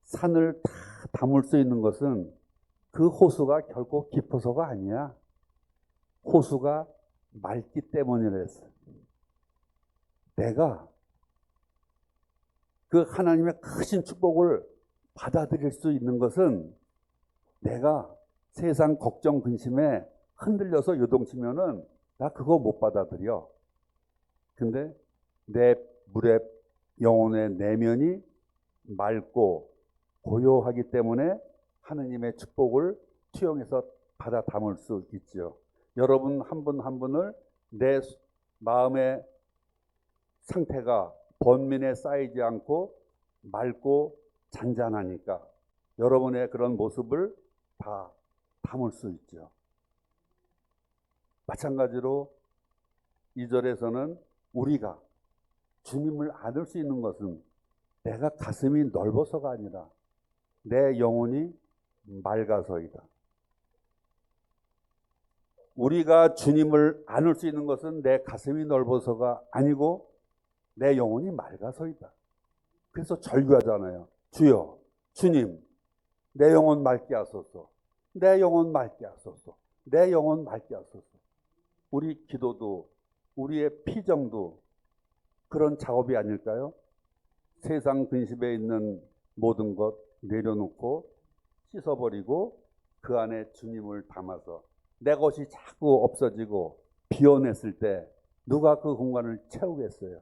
산을 다 담을 수 있는 것은 그 호수가 결코 깊어서가 아니야. 호수가 맑기 때문이랬어. 내가 그 하나님의 크신 축복을 받아들일 수 있는 것은 내가 세상 걱정 근심에 흔들려서 요동치면은 나 그거 못 받아들여. 근데 내 물의 영혼의 내면이 맑고 고요하기 때문에 하느님의 축복을 투영해서 받아 담을 수 있죠. 여러분 한 분 한 분을 내 마음의 상태가 번민에 쌓이지 않고 맑고 잔잔하니까 여러분의 그런 모습을 다 담을 수 있죠. 마찬가지로 2절에서는 우리가 주님을 안을 수 있는 것은 내가 가슴이 넓어서가 아니라 내 영혼이 맑아서이다. 우리가 주님을 안을 수 있는 것은 내 가슴이 넓어서가 아니고 내 영혼이 맑아서이다. 그래서 절규하잖아요. 주여, 주님, 내 영혼 맑게 하소서. 내 영혼 맑게 하소서. 내 영혼 맑게 하소서. 우리 기도도 우리의 피정도 그런 작업이 아닐까요? 세상 근심에 있는 모든 것 내려놓고 씻어버리고 그 안에 주님을 담아서 내 것이 자꾸 없어지고 비워냈을 때 누가 그 공간을 채우겠어요?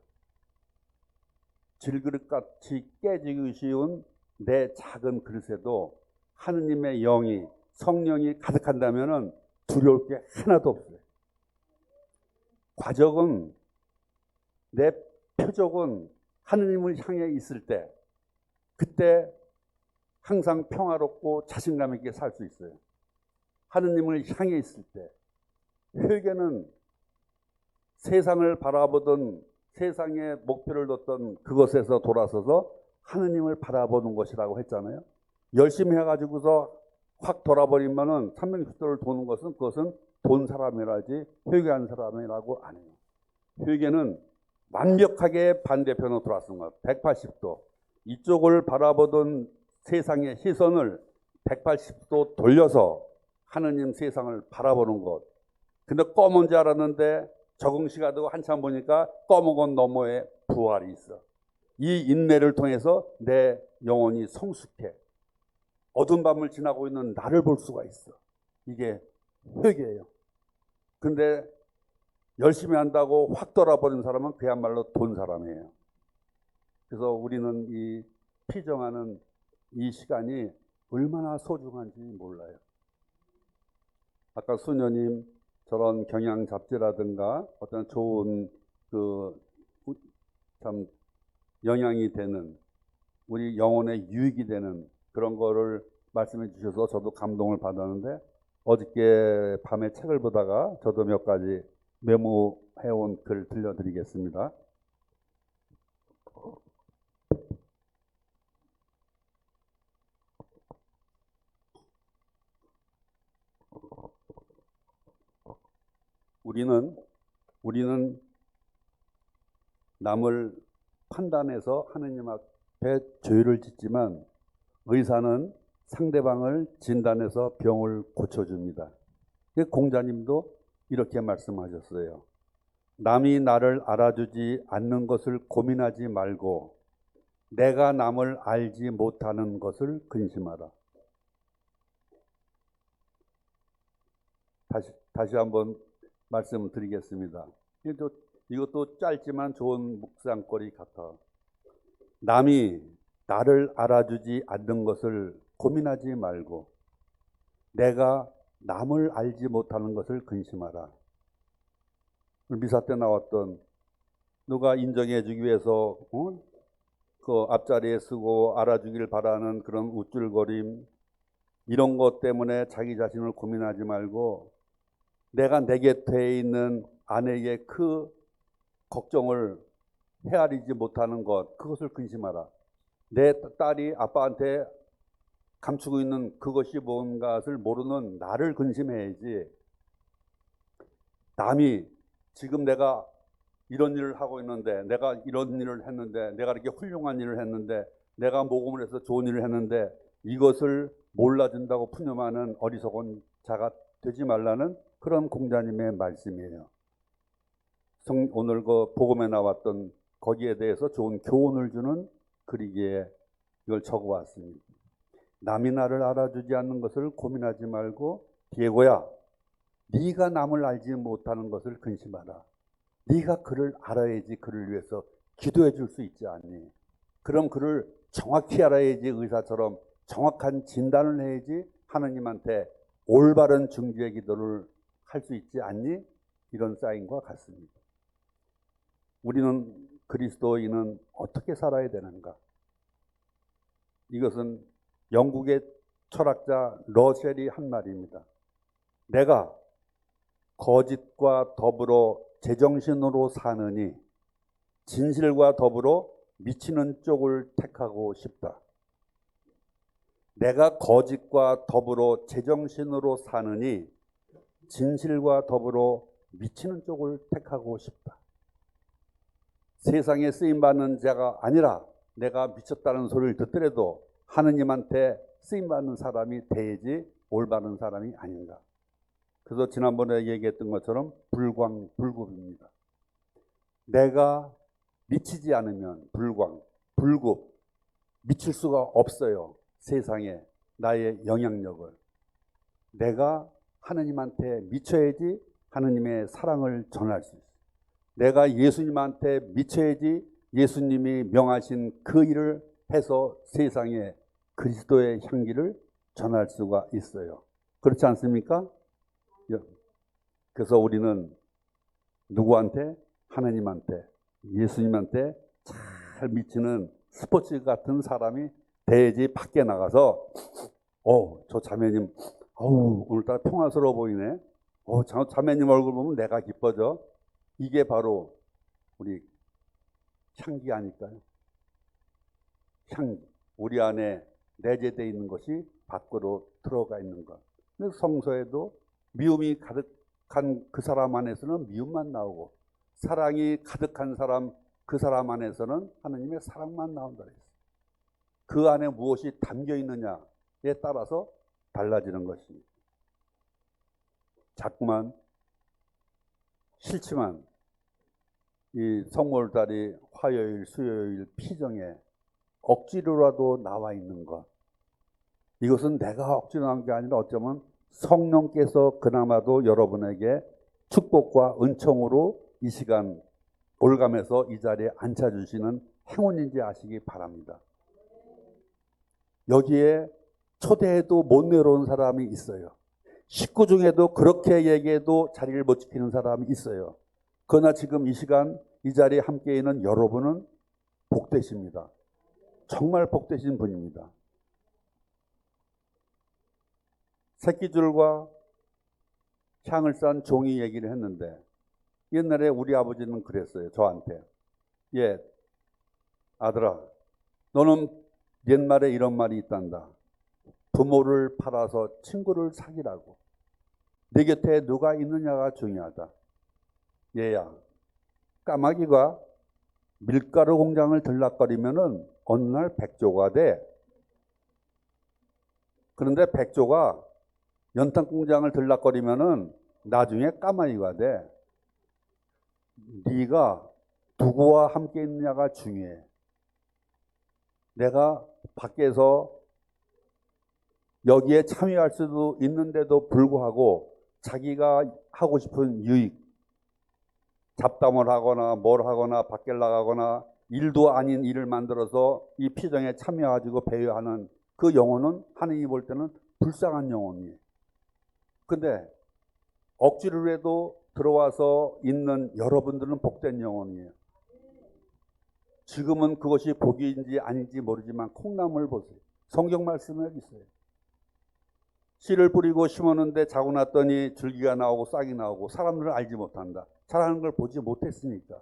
질그릇같이 깨지기 쉬운 내 작은 그릇에도 하느님의 영이 성령이 가득한다면 두려울 게 하나도 없어요. 과정은 내 표적은 하느님을 향해 있을 때 그때 항상 평화롭고 자신감 있게 살 수 있어요. 하느님을 향해 있을 때 회개는 세상을 바라보던 세상에 목표를 뒀던 그것에서 돌아서서 하느님을 바라보는 것이라고 했잖아요. 열심히 해가지고서 확 돌아버리면은 360도를 도는 것은 그것은 돈 사람이라지 회개한 사람이라고 안 해요. 회개는 완벽하게 반대편으로 돌아서는 것. 180도. 이쪽을 바라보던 세상의 시선을 180도 돌려서 하느님 세상을 바라보는 것. 근데 검은 줄 알았는데 적응 시간 두고 한참 보니까 검은 것 너머에 부활이 있어. 이 인내를 통해서 내 영혼이 성숙해. 어두운 밤을 지나고 있는 나를 볼 수가 있어. 이게 회개예요. 근데 열심히 한다고 확 돌아버린 사람은 그야말로 돈 사람이에요. 그래서 우리는 이 피정하는 이 시간이 얼마나 소중한지 몰라요. 아까 수녀님 저런 경향 잡지라든가 어떤 좋은 참 영향이 되는 우리 영혼에 유익이 되는 그런 거를 말씀해 주셔서 저도 감동을 받았는데 어저께 밤에 책을 보다가 저도 몇 가지 메모해온 글 들려드리겠습니다. 우리는 남을 판단해서 하느님 앞에 죄를 짓지만 의사는 상대방을 진단해서 병을 고쳐줍니다. 공자님도 이렇게 말씀하셨어요. 남이 나를 알아주지 않는 것을 고민하지 말고 내가 남을 알지 못하는 것을 근심하라. 다시 한번 말씀드리겠습니다. 이것도 짧지만 좋은 묵상거리 같아. 남이 나를 알아주지 않는 것을 고민하지 말고 내가 남을 알지 못하는 것을 근심하라. 미사 때 나왔던 누가 인정해주기 위해서 그 앞자리에 쓰고 알아주길 바라는 그런 우쭐거림, 이런 것 때문에 자기 자신을 고민하지 말고 내가 내 곁에 있는 아내에게 그 걱정을 헤아리지 못하는 것, 그것을 근심하라. 내 딸이 아빠한테 감추고 있는 그것이 뭔가를 모르는 나를 근심해야지, 남이 지금 내가 이런 일을 하고 있는데, 내가 이런 일을 했는데, 내가 이렇게 훌륭한 일을 했는데, 내가 모금을 해서 좋은 일을 했는데 이것을 몰라준다고 푸념하는 어리석은 자가 되지 말라는 그런 공자님의 말씀이에요. 오늘 그 복음에 나왔던 거기에 대해서 좋은 교훈을 주는 글이기에 이걸 적어왔습니다. 남이 나를 알아주지 않는 것을 고민하지 말고 디에고야, 네가 남을 알지 못하는 것을 근심하라. 네가 그를 알아야지 그를 위해서 기도해 줄 수 있지 않니? 그럼 그를 정확히 알아야지 의사처럼 정확한 진단을 해야지 하느님한테 올바른 중재 기도를 할 수 있지 않니? 이런 사인과 같습니다. 우리는 그리스도인은 어떻게 살아야 되는가? 이것은 영국의 철학자 러셀이 한 말입니다. 내가 거짓과 더불어 제정신으로 사느니 진실과 더불어 미치는 쪽을 택하고 싶다. 내가 거짓과 더불어 제정신으로 사느니 진실과 더불어 미치는 쪽을 택하고 싶다. 세상에 쓰임받는 자가 아니라 내가 미쳤다는 소리를 듣더라도 하느님한테 쓰임받는 사람이 돼야지 올바른 사람이 아닌가. 그래서 지난번에 얘기했던 것처럼 불광불급입니다. 내가 미치지 않으면 불급, 미칠 수가 없어요. 세상에 나의 영향력을. 내가 하느님한테 미쳐야지 하느님의 사랑을 전할 수 있어요. 내가 예수님한테 미쳐야지 예수님이 명하신 그 일을 해서 세상에 그리스도의 향기를 전할 수가 있어요. 그렇지 않습니까? 그래서 우리는 누구한테? 하나님한테, 예수님한테 잘 미치는 스포츠 같은 사람이 돼야지 밖에 나가서 저 자매님 오늘따라 평화스러워 보이네. 자매님 얼굴 보면 내가 기뻐져. 이게 바로 우리 향기 아닐까요? 향기. 우리 안에 내재되어 있는 것이 밖으로 들어가 있는 것. 그래서 성서에도 미움이 가득한 그 사람 안에서는 미움만 나오고 사랑이 가득한 사람, 그 사람 안에서는 하느님의 사랑만 나온다 그랬어요. 그 안에 무엇이 담겨 있느냐에 따라서 달라지는 것입니다. 자꾸만 싫지만 이 성월달이 화요일, 수요일 피정에 억지로라도 나와 있는 것, 이것은 내가 억지로 한 게 아니라 어쩌면 성령께서 그나마도 여러분에게 축복과 은총으로 이 시간 올감해서 이 자리에 앉혀주시는 행운인지 아시기 바랍니다. 여기에 초대해도 못 내려온 사람이 있어요. 식구 중에도 그렇게 얘기해도 자리를 못 지키는 사람이 있어요. 그러나 지금 이 시간 이 자리에 함께 있는 여러분은 복되십니다. 정말 복되신 분입니다. 새끼줄과 향을 싼 종이 얘기를 했는데 옛날에 우리 아버지는 그랬어요. 저한테. 아들아, 너는 옛말에 이런 말이 있단다. 부모를 팔아서 친구를 사귀라고. 내 곁에 누가 있느냐가 중요하다. 얘야, 까마귀가 밀가루 공장을 들락거리면은 어느 날 백조가 돼. 그런데 백조가 연탄 공장을 들락거리면은 나중에 까마귀가 돼. 네가 누구와 함께 있느냐가 중요해. 내가 밖에서 여기에 참여할 수도 있는데도 불구하고 자기가 하고 싶은 유익, 잡담을 하거나 뭘 하거나 밖에 나가거나 일도 아닌 일을 만들어서 이 피정에 참여해가지고 배회하는 그 영혼은 하느님이 볼 때는 불쌍한 영혼이에요. 근데 억지로 해도 들어와서 있는 여러분들은 복된 영혼이에요. 지금은 그것이 복인지 아닌지 모르지만 콩나물 보세요. 성경 말씀에 있어요. 씨를 뿌리고 심었는데 자고 났더니 줄기가 나오고 싹이 나오고 사람들은 알지 못한다. 자라는 걸 보지 못했으니까.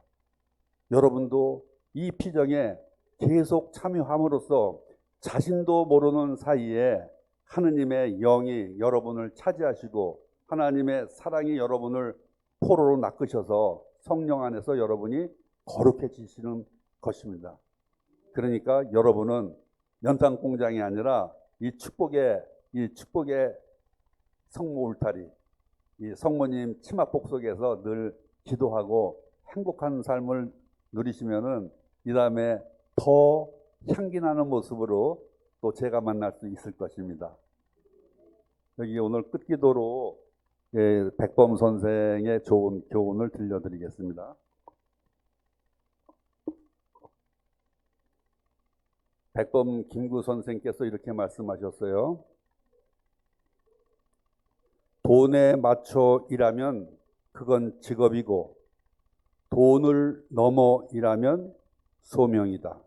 여러분도 이 피정에 계속 참여함으로써 자신도 모르는 사이에 하느님의 영이 여러분을 차지하시고 하나님의 사랑이 여러분을 포로로 낚으셔서 성령 안에서 여러분이 거룩해지시는 것입니다. 그러니까 여러분은 연탄 공장이 아니라 이 축복의 성모 울타리, 이 성모님 치마복 속에서 늘 기도하고 행복한 삶을 누리시면은 이 다음에 더 향기 나는 모습으로 또 제가 만날 수 있을 것입니다. 여기 오늘 끝기도로 백범 선생의 좋은 교훈을 들려드리겠습니다. 백범 김구 선생께서 이렇게 말씀하셨어요. 돈에 맞춰 일하면 그건 직업이고 돈을 넘어 일하면 소명이다.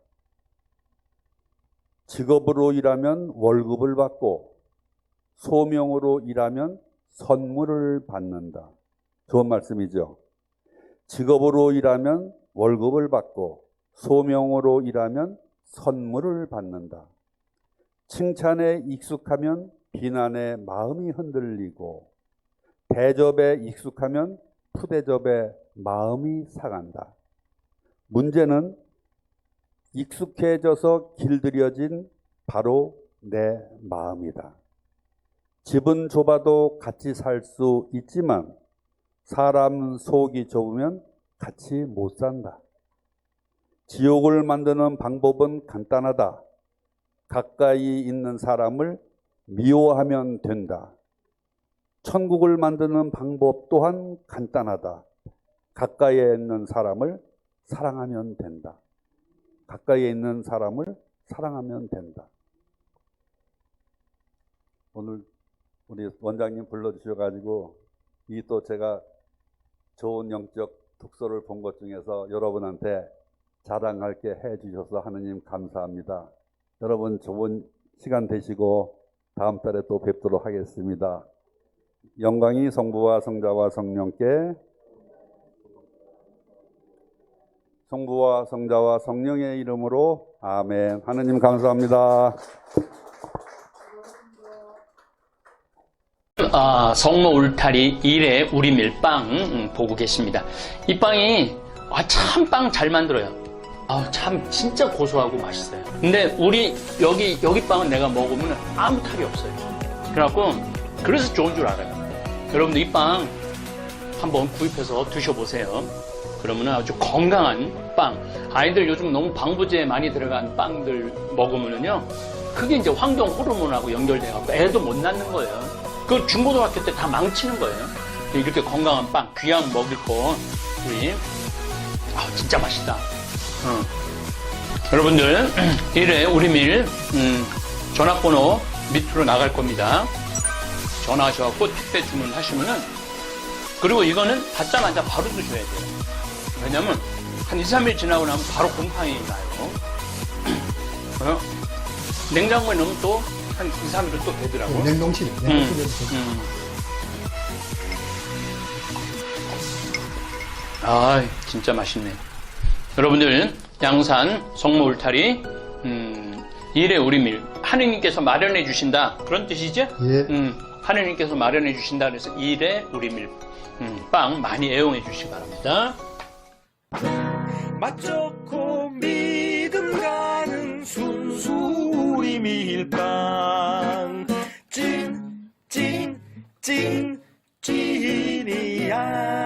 직업으로 일하면 월급을 받고 소명으로 일하면 선물을 받는다. 좋은 말씀이죠. 직업으로 일하면 월급을 받고 소명으로 일하면 선물을 받는다. 칭찬에 익숙하면 비난에 마음이 흔들리고 대접에 익숙하면 푸대접에 마음이 상한다. 문제는 익숙해져서 길들여진 바로 내 마음이다. 집은 좁아도 같이 살 수 있지만 사람 속이 좁으면 같이 못 산다. 지옥을 만드는 방법은 간단하다. 가까이 있는 사람을 미워하면 된다. 천국을 만드는 방법 또한 간단하다. 가까이에 있는 사람을 사랑하면 된다. 가까이에 있는 사람을 사랑하면 된다. 오늘 우리 원장님 불러주셔가지고 이 또 제가 좋은 영적 독서를 본 것 중에서 여러분한테 자랑할 게 해주셔서 하느님 감사합니다. 여러분 좋은 시간 되시고 다음 달에 또 뵙도록 하겠습니다. 영광이 성부와 성자와 성령께 성부와 성자와 성령의 이름으로 아멘. 하느님 감사합니다. 성모 울타리 1회 우리 밀빵 보고 계십니다. 이 빵이 참 빵 잘 만들어요. 참 진짜 고소하고 맛있어요. 근데 우리 여기 빵은 내가 먹으면 아무 탈이 없어요. 그래서 좋은 줄 알아요. 여러분들 이 빵 한번 구입해서 드셔보세요. 그러면 아주 건강한 빵. 아이들 요즘 너무 방부제 많이 들어간 빵들 먹으면요, 그게 이제 황동 호르몬하고 연결돼갖고 애도 못 낳는 거예요. 그 중고등학교 때 다 망치는 거예요. 이렇게 건강한 빵, 귀한 먹을 거, 우리 진짜 맛있다. 여러분들 1회 우리밀 전화번호 밑으로 나갈 겁니다. 전화하셔갖고 택배 주문하시면은, 그리고 이거는 받자마자 바로 드셔야 돼요. 왜냐면 한 2, 3일 지나고 나면 바로 곰팡이 나요. 냉장고에 넣으면 또 한 2, 3일은 또 되더라고요. 냉동실에 진짜 맛있네. 여러분들 양산 성모 울타리 1회 우리밀 하느님께서 마련해 주신다, 그런 뜻이죠? 예. 하느님께서 마련해 주신다 그래서 1회 우리밀 빵 많이 애용해 주시기 바랍니다. 맛 좋고 믿음 가는 순수 우리 밀빵 찐 찐이야